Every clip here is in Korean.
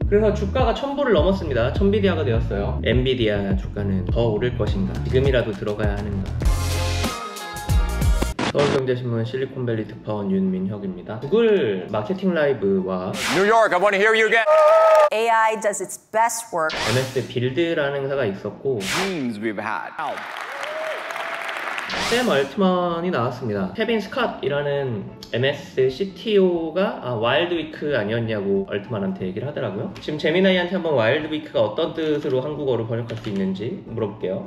그래서 주가가 1000불을 넘었습니다. 천비디아가 되었어요. 엔비디아 주가는 더 오를 것인가? 지금이라도 들어가야 하는가? 서울경제신문 실리콘밸리 특파원 윤민혁입니다. 구글 마케팅 라이브와 New York, I want to hear you again. AI does its best work. MS 빌드라는 회사가 있었고 Dreams we've had. 샘 얼트먼이 나왔습니다. 케빈 스캇이라는 MS CTO가 와일드위크 아니었냐고 얼트먼한테 얘기를 하더라고요. 지금 제미나이한테 한번 와일드위크가 어떤 뜻으로 한국어로 번역할 수 있는지 물어볼게요.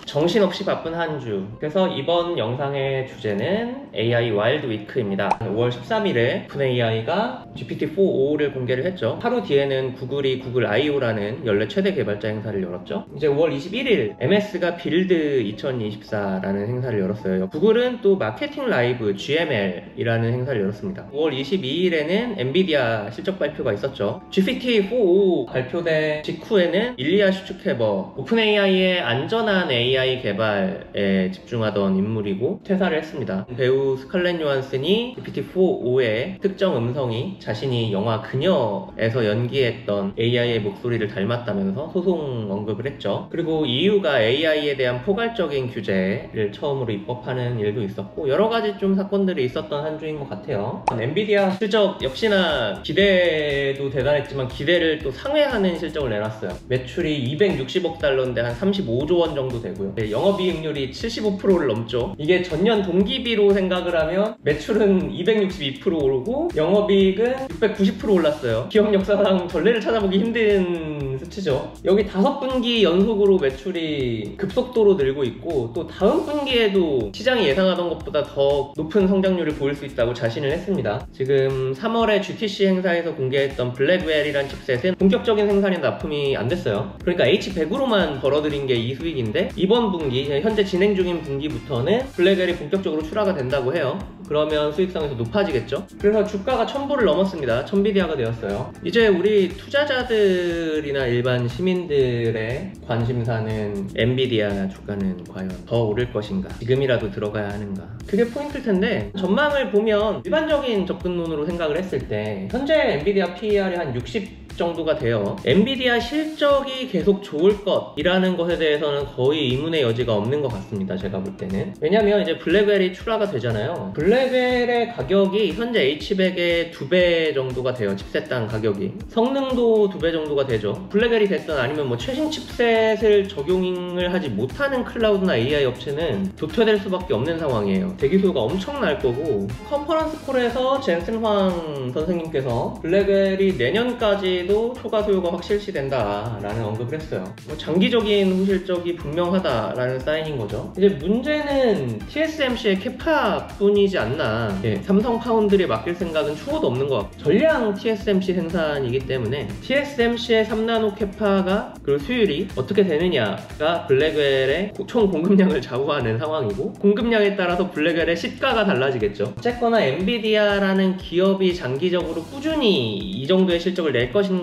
정신없이 바쁜 한 주. 그래서 이번 영상의 주제는 AI 와일드 위크입니다. 5월 13일에 오픈AI가 GPT-4.5를 공개를 했죠. 하루 뒤에는 구글이 구글 I/O라는 연례 최대 개발자 행사를 열었죠. 이제 5월 21일 MS가 빌드 2024라는 행사를 열었어요. 구글은 또 마케팅 라이브 GML이라는 행사를 열었습니다. 5월 22일에는 엔비디아 실적 발표가 있었죠. GPT-4.5 발표된 직후에는 일리아 슈츠케버, 오픈AI의 안전한 AI 개발에 집중하던 인물이고 퇴사를 했습니다. 배우 스칼렛 요한슨이 GPT-4.5의 특정 음성이 자신이 영화 그녀에서 연기했던 AI의 목소리를 닮았다면서 소송 언급을 했죠. 그리고 EU가 AI에 대한 포괄적인 규제를 처음으로 입법하는 일도 있었고 여러가지 좀 사건들이 있었던 한 주인 것 같아요. 엔비디아 실적 역시나 기대도 대단했지만 기대를 또 상회하는 실적을 내놨어요. 매출이 260억 달러인데 한 35조 원 정도 되고요. 영업이익률이 75%를 넘죠. 이게 전년 동기비로 생각을 하면 매출은 262% 오르고 영업이익은 690% 올랐어요. 기업 역사상 전례를 찾아보기 힘든 수치죠. 여기 5분기 연속으로 매출이 급속도로 늘고 있고 또 다음 분기에도 시장이 예상하던 것보다 더 높은 성장률을 보일 수 있다고 자신을 했습니다. 지금 3월에 GTC 행사에서 공개했던 블랙웰이란 칩셋은 본격적인 생산이 납품이 안 됐어요. 그러니까 H100으로만 벌어들인 게 이 수익인데 이번 분기, 현재 진행 중인 분기부터는 블랙웰이 본격적으로 출하가 된다고 해요. 그러면 수익성에서 높아지겠죠. 그래서 주가가 1000불을 넘었습니다. 천비디아가 되었어요. 이제 우리 투자자들이나 일반 시민들의 관심사는 엔비디아 주가는 과연 더 오를 것인가? 지금이라도 들어가야 하는가? 그게 포인트일 텐데 전망을 보면 일반적인 접근론으로 생각을 했을 때 현재 엔비디아 PER이 한 60 정도가 돼요. 엔비디아 실적이 계속 좋을 것이라는 것에 대해서는 거의 의문의 여지가 없는 것 같습니다. 제가 볼 때는. 왜냐면 이제 블랙웰이 출하가 되잖아요. 블랙웰의 가격이 현재 H100의 2배 정도가 돼요. 칩셋당 가격이. 성능도 2배 정도가 되죠. 블랙웰이 됐든 아니면 뭐 최신 칩셋을 적용을 하지 못하는 클라우드나 AI 업체는 도태될 수밖에 없는 상황이에요. 대기수요가 엄청날 거고 컨퍼런스 콜에서 젠슨 황 선생님께서 블랙웰이 내년까지 초과 수요가 확 실시된다라는 언급을 했어요. 장기적인 후실적이 분명하다라는 사인인 거죠. 이제 문제는 TSMC의 캐파뿐이지 않나. 삼성 파운드리에 맡길 생각은 추호도 없는 것 같고 전량 TSMC 생산이기 때문에 TSMC의 3나노 캐파가 그리고 수율이 어떻게 되느냐가 블랙웰의 총 공급량을 좌우하는 상황이고 공급량에 따라서 블랙웰의 시가가 달라지겠죠. 어쨌거나 엔비디아라는 기업이 장기적으로 꾸준히 이 정도의 실적을 낼 것인가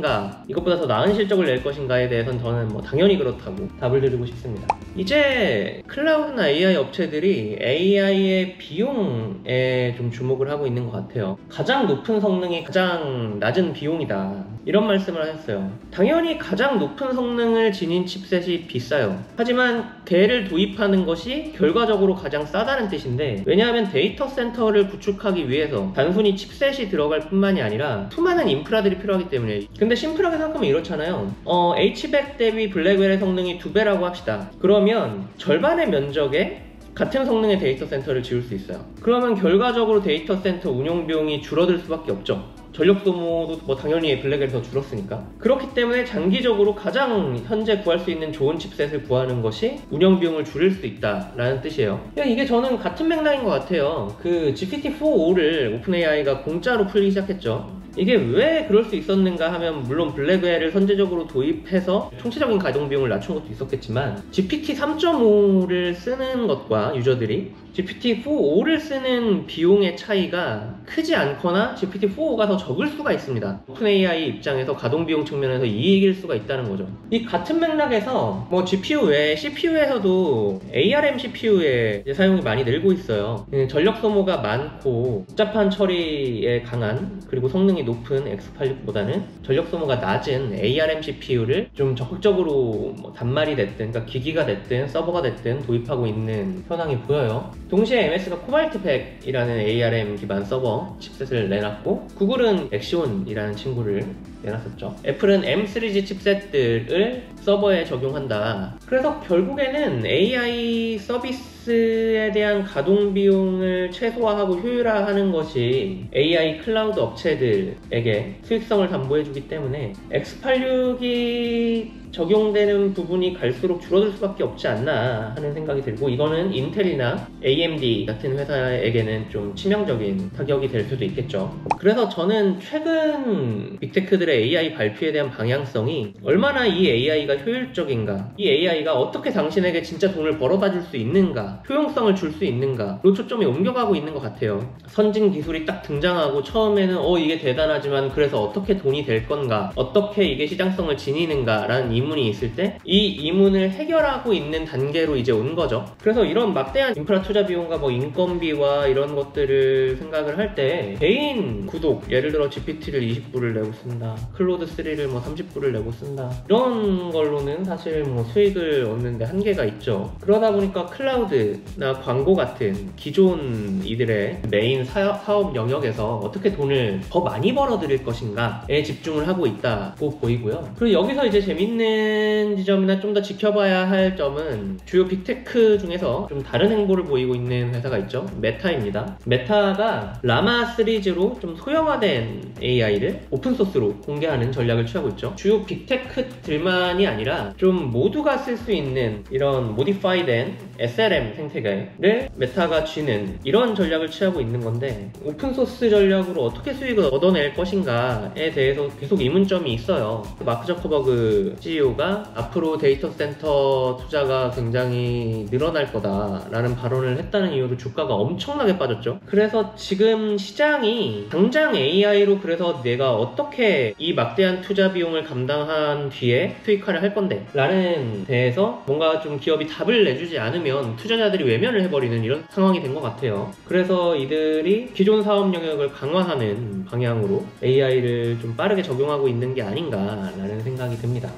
이것보다 더 나은 실적을 낼 것인가에 대해서는 저는 당연히 그렇다고 답을 드리고 싶습니다. 이제 클라우드나 AI 업체들이 AI의 비용에 좀 주목을 하고 있는 것 같아요. 가장 높은 성능이 가장 낮은 비용이다 이런 말씀을 하셨어요. 당연히 가장 높은 성능을 지닌 칩셋이 비싸요. 하지만 걔를 도입하는 것이 결과적으로 가장 싸다는 뜻인데 왜냐하면 데이터 센터를 구축하기 위해서 단순히 칩셋이 들어갈 뿐만이 아니라 수많은 인프라들이 필요하기 때문에 근데 심플하게 생각하면 이렇잖아요. H100 대비 블랙웰의 성능이 2배라고 합시다. 그러면 절반의 면적에 같은 성능의 데이터 센터를 지을 수 있어요. 그러면 결과적으로 데이터 센터 운영 비용이 줄어들 수밖에 없죠. 전력 소모도 당연히 블랙웰이 더 줄었으니까. 그렇기 때문에 장기적으로 가장 현재 구할 수 있는 좋은 칩셋을 구하는 것이 운영 비용을 줄일 수 있다라는 뜻이에요. 이게 저는 같은 맥락인 것 같아요. 그 GPT-4.5를 오픈AI가 공짜로 풀기 시작했죠. 이게 왜 그럴 수 있었는가 하면 물론 블랙웰을 선제적으로 도입해서 총체적인 가동 비용을 낮춘 것도 있었겠지만 GPT 3.5를 쓰는 것과 유저들이 GPT-4.5를 쓰는 비용의 차이가 크지 않거나 GPT-4.5가 더 적을 수가 있습니다. 오픈AI 입장에서 가동 비용 측면에서 이익일 수가 있다는 거죠. 이 같은 맥락에서 GPU 외에 CPU에서도 ARM CPU의 사용이 많이 늘고 있어요. 전력 소모가 많고 복잡한 처리에 강한 그리고 성능이 높은 X86보다는 전력 소모가 낮은 ARM CPU를 좀 적극적으로 뭐 단말이 됐든, 그러니까 기기가 됐든 서버가 됐든 도입하고 있는 현황이 보여요. 동시에 MS가 코발트 100이라는 ARM 기반 서버 칩셋을 내놨고, 구글은 엑시온이라는 친구를 내놨었죠. 애플은 M3G 칩셋들을 서버에 적용한다. 그래서 결국에는 AI 서비스에 대한 가동 비용을 최소화하고 효율화하는 것이 AI 클라우드 업체들에게 수익성을 담보해주기 때문에 X86이 적용되는 부분이 갈수록 줄어들 수밖에 없지 않나 하는 생각이 들고, 이거는 인텔이나 AMD 같은 회사에게는 좀 치명적인 타격이 될 수도 있겠죠. 그래서 저는 최근 빅테크들의 AI 발표에 대한 방향성이 얼마나 이 AI가 효율적인가, 이 AI가 어떻게 당신에게 진짜 돈을 벌어다 줄 수 있는가, 효용성을 줄 수 있는가로 초점이 옮겨가고 있는 것 같아요. 선진 기술이 딱 등장하고 처음에는 이게 대단하지만 그래서 어떻게 돈이 될 건가, 어떻게 이게 시장성을 지니는가 라는 이문이 있을 때 이 이문을 해결하고 있는 단계로 이제 온 거죠. 그래서 이런 막대한 인프라 투자 비용과 뭐 인건비와 이런 것들을 생각을 할 때 개인 구독, 예를 들어 GPT를 20불을 내고 쓴다, 클로드 3를 뭐 30불을 내고 쓴다, 이런 걸로는 사실 뭐 수익을 얻는데 한계가 있죠. 그러다 보니까 클라우드나 광고 같은 기존 이들의 메인 사업 영역에서 어떻게 돈을 더 많이 벌어들일 것인가에 집중을 하고 있다고 보이고요. 그리고 여기서 이제 재밌는 지점이나 좀 더 지켜봐야 할 점은 주요 빅테크 중에서 좀 다른 행보를 보이고 있는 회사가 있죠. 메타입니다. 메타가 라마 시리즈로 좀 소형화된 AI를 오픈소스로 공개하는 전략을 취하고 있죠. 주요 빅테크들만이 아니라 좀 모두가 쓸 수 있는 이런 모디파이된 SLM 생태계를 메타가 쥐는 이런 전략을 취하고 있는 건데, 오픈소스 전략으로 어떻게 수익을 얻어낼 것인가에 대해서 계속 의문점이 있어요. 마크 저커버그 CEO가 앞으로 데이터 센터 투자가 굉장히 늘어날 거다라는 발언을 했다는 이유로 주가가 엄청나게 빠졌죠. 그래서 지금 시장이 당장 AI로 그래서 내가 어떻게 이 막대한 투자 비용을 감당한 뒤에 수익화를 할 건데 라는 데에서 뭔가 좀 기업이 답을 내주지 않으면 투자자들이 외면을 해버리는 이런 상황이 된 것 같아요. 그래서 이들이 기존 사업 영역을 강화하는 방향으로 AI를 좀 빠르게 적용하고 있는 게 아닌가라는 생각이 듭니다.